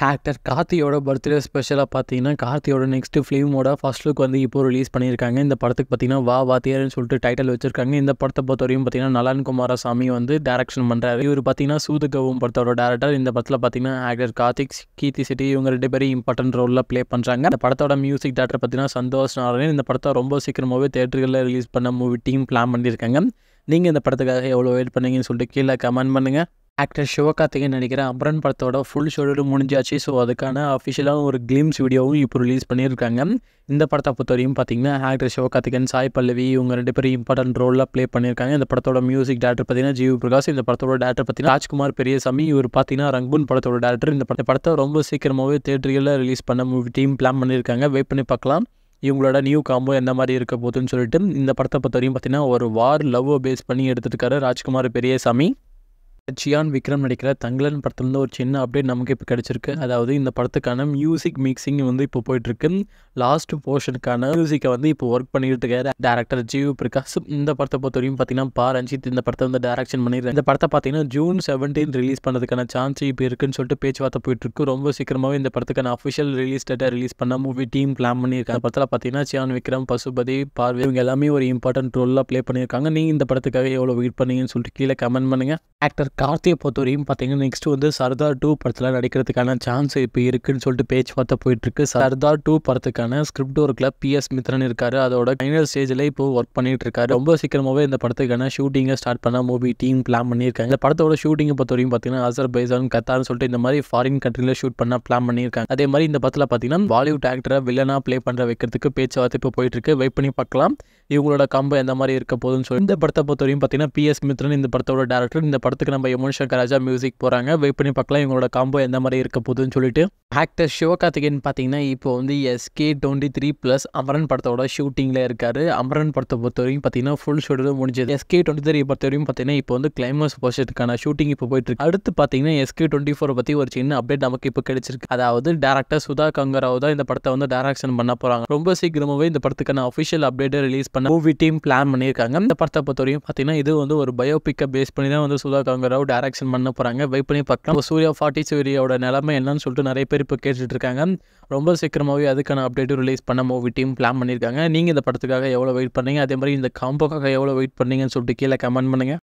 Actor கார்த்தியோட birthday ஸ்பெஷலாக பார்த்தீங்கன்னா, கார்த்தியோட நெக்ஸ்ட் ஃபிலிமோட ஃபர்ஸ்ட் லுக் வந்து இப்போ ரிலீஸ் பண்ணியிருக்காங்க. இந்த படத்துக்கு பார்த்தீங்கன்னா, வா வாத்தியார்னு சொல்லிட்டு டைட்டில் வச்சிருக்காங்க. இந்த படத்தை பொறுத்தவரையும் பார்த்தீங்கன்னா, நலன் குமாரசாமி வந்து டைரக்ஷன் பண்ணுறாரு. இவர் பார்த்தீங்கன்னா, சூதுகவும் படத்தோட டேரக்டர். இந்த படத்தில் பார்த்தீங்கன்னா, ஆக்டர் கார்த்திக், கீர்த்தி செட்டி இவங்க 2 பேரும் இம்பார்ட்டன்ட் ரோலில் ப்ளே பண்ணுறாங்க. இந்த படத்தோட மியூசிக் டேரக்டர் பார்த்தீங்கன்னா, சந்தோஷ் நாராயணன். இந்த படத்தை ரொம்ப சீக்கிரமாகவே தேட்டர்களில் ரிலீஸ் பண்ண மூவி டீம் பிளான் பண்ணியிருக்காங்க. நீங்கள் இந்த படத்துக்காக எவ்வளோ வெயிட் பண்ணீங்கன்னு சொல்லிட்டு கீழே கமெண்ட் பண்ணுங்கள். ஆக்டர் சிவகார்த்திகேயன் நடிக்கிற அமரன் படத்தோட ஃபுல் ஷெட்யூல் முடிஞ்சாச்சு. ஸோ அதுக்கான அஃபிஷியலாக ஒரு கிளிம்ஸ் வீடியோவும் இப்போ ரிலீஸ் பண்ணியிருக்காங்க. இந்த படத்தை பொறுத்தவரையும் பார்த்தீங்கன்னா, ஆக்டர் சிவகார்த்திகேயன், சாய் பல்லவி இவங்க 2 பேரும் இம்பார்ட்டன்ட் ரோலில் ப்ளே பண்ணியிருக்காங்க. இந்த படத்தோட மியூசிக் டேரக்டர் பார்த்தீங்கன்னா ஜிவி பிரகாஷ். இந்த படத்தோட டேரக்டர் பார்த்தீங்கன்னா ராஜ்குமார் பெரியசாமி. இவர் பார்த்தீங்கன்னா ரங்கூன் படத்தோட டேரக்டர். இந்த படத்தை ரொம்ப சீக்கிரமாகவே தேட்டர்களில் ரிலீஸ் பண்ண மூவி டீம் பிளான் பண்ணியிருக்காங்க. வெயிட் பண்ணி பார்க்கலாம் இவங்களோட நியூ காம்போ எந்த மாதிரி இருக்க போகுதுன்னு சொல்லிட்டு. இந்த படத்தை பொறுத்தவரையும் பார்த்தீங்கன்னா, ஒரு வார் லவ்வை பேஸ் பண்ணி எடுத்துருக்காரு ராஜ்குமார் பெரியசாமி. சியான் விக்ரம் நடிக்கிற தங்கலன் படத்துலேருந்து ஒரு சின்ன அப்டேட் நமக்கு இப்போ கிடச்சிருக்கு. அதாவது இந்த படத்துக்கான மியூசிக் மிக்சிங் வந்து இப்போ போயிட்டுருக்கு. லாஸ்ட் போர்ஷனுக்கான மியூசிக்கை வந்து இப்போ ஒர்க் பண்ணிட்டு இருக்காரு டேரக்டர் ஜிவி பிரகாஷ். இந்த படத்தை பொறுத்தவரையும் பார்த்தீங்கன்னா, பா ரஞ்சித் இந்த படத்தை வந்து டைரக்ஷன் பண்ணிடுறாங்க. இந்த படத்தை பார்த்தீங்கன்னா ஜூன் 17 ரிலீஸ் பண்ணுறதுக்கான சான்ஸ் இப்போ இருக்குன்னு சொல்லிட்டு பேச்சுவார்த்தை போயிட்டுருக்கு. ரொம்ப சீக்கிரமாகவே இந்த படத்துக்கான அஃபிஷியல் ரிலீஸ் டேட்டை ரிலீஸ் பண்ண மூவி டீம் பிளான் பண்ணியிருக்காங்க. படத்தில் பார்த்தீங்கன்னா சியான் விக்ரம், பசுபதி, பார்வை இவங்க எல்லாமே ஒரு இம்பார்ட்டன்ட் ரோலில் ப்ளே பண்ணியிருக்காங்க. நீங்கள் இந்த படத்துக்காக எவ்வளோ வெயிட் பண்ணீங்கன்னு சொல்லிட்டு கீழே கமெண்ட் பண்ணுங்கள். ஆக்டர் கார்த்தியை பொறுத்தவரையும் பார்த்தீங்கன்னா, நெக்ஸ்ட் வந்து சர்தார் 2 படத்தில் நடிக்கிறதுக்கான சான்ஸ் இப்போ இருக்குன்னு சொல்லிட்டு பேச்சுவார்த்தை போயிட்டுருக்கு. சர்தார் 2 படத்துக்கான ஸ்கிரிப்ட் ஒர்க்கில் PS மித்ரன் இருக்காரு. அதோட ஃபைனல் ஸ்டேஜில் இப்போ ஒர்க் பண்ணிட்டு இருக்காரு. ரொம்ப சீக்கிரமாகவே இந்த படத்துக்கான ஷூட்டிங்கை ஸ்டார்ட் பண்ண மூவி டீம் பிளான் பண்ணியிருக்காங்க. இந்த படத்தோட ஷூட்டிங்கை பொறுத்தவரையும் பார்த்தீங்கன்னா, அசர்பைஜான், கத்தார்னு சொல்லிட்டு இந்த மாதிரி ஃபாரின் கண்ட்ரியில் ஷூட் பண்ண பிளான் பண்ணியிருக்காங்க. அதே மாதிரி இந்த படத்தில் பார்த்தீங்கன்னா, பாலிவுட் ஆக்டரை வில்லனாக ப்ளே பண்ணுற வைக்கிறதுக்கு பேச்சுவார்த்தை இப்போ போயிட்டுருக்கு. வெயிட் பண்ணி பார்க்கலாம் இவங்களோட காம்போ எந்த மாதிரி இருக்க போகுதுன்னு சொல்லி. இந்த படத்தை பொறுத்தவரையும் பார்த்தீங்கன்னா, PS மித்ரன் இந்த படத்தோட டேரக்டர். இந்த படத்துக்கு நம்ம யுவன் சங்கர் ராஜா மியூசிக் போகிறாங்க. வெயிட் பண்ணி பார்க்கலாம் இவங்களோட காம்போ எந்த மாதிரி இருக்க போகுதுன்னு சொல்லிட்டு. ஆக்டர் சிவகார்த்திகேயன் பார்த்தீங்கன்னா, இப்போ வந்து SK23+ அமரன் படத்தோட ஷூட்டிங்கில் இருக்காரு. அமரன் படத்தை பொறுத்தவரையும் பார்த்தீங்கன்னா, ஃபுல் ஷெட்யூல் முடிஞ்சது. SK23 பொறுத்தவரையும் பார்த்தீங்கன்னா, இப்போ வந்து கிளைமேக்ஸ் போர்ஷனுக்கான ஷூட்டிங் இப்போ போயிட்டு இருக்கு. அடுத்து பார்த்தீங்கன்னா, SK24 பற்றி ஒரு சின்ன அப்டேட் நமக்கு இப்போ கிடைச்சிருக்கு. அதாவது டேரக்டர் சுதா கங்கராவ் தான் இந்த படத்தை வந்து டைரக்ஷன் பண்ண போகிறாங்க. ரொம்ப சீக்கிரமாகவே இந்த படத்துக்கான அஃபிஷியல் அப்டேட்டை ரிலீஸ் பண்ண மூவி டீம் பிளான் பண்ணியிருக்காங்க. இந்த படத்தை பொறுத்தவரையும் பார்த்தீங்கன்னா, இது வந்து ஒரு பயோபிக்கை பேஸ் பண்ணி தான் வந்து சுதா கங்கராவ் டைரக்ஷன் பண்ண போகிறாங்க. வெயிட் பண்ணி பார்க்கலாம். சூர்யா 40 சூரியோட நிலைமை என்னன்னு சொல்லிட்டு நிறைய பேர் இப்போ கேட்டுட்டு இருக்காங்க. ரொம்ப சீக்கிரமாகவே அதுக்கான அப்டேட்டும் ரிலீஸ் பண்ண மூவி டீம் பிளான் பண்ணியிருக்காங்க. நீங்கள் இந்த படத்துக்காக எவ்வளோ வெயிட் பண்ணீங்க, அதே மாதிரி இந்த காம்போக்காக எவ்வளோ வெயிட் பண்ணீங்கன்னு சொல்லிட்டு கீழே கமெண்ட் பண்ணுங்கள்.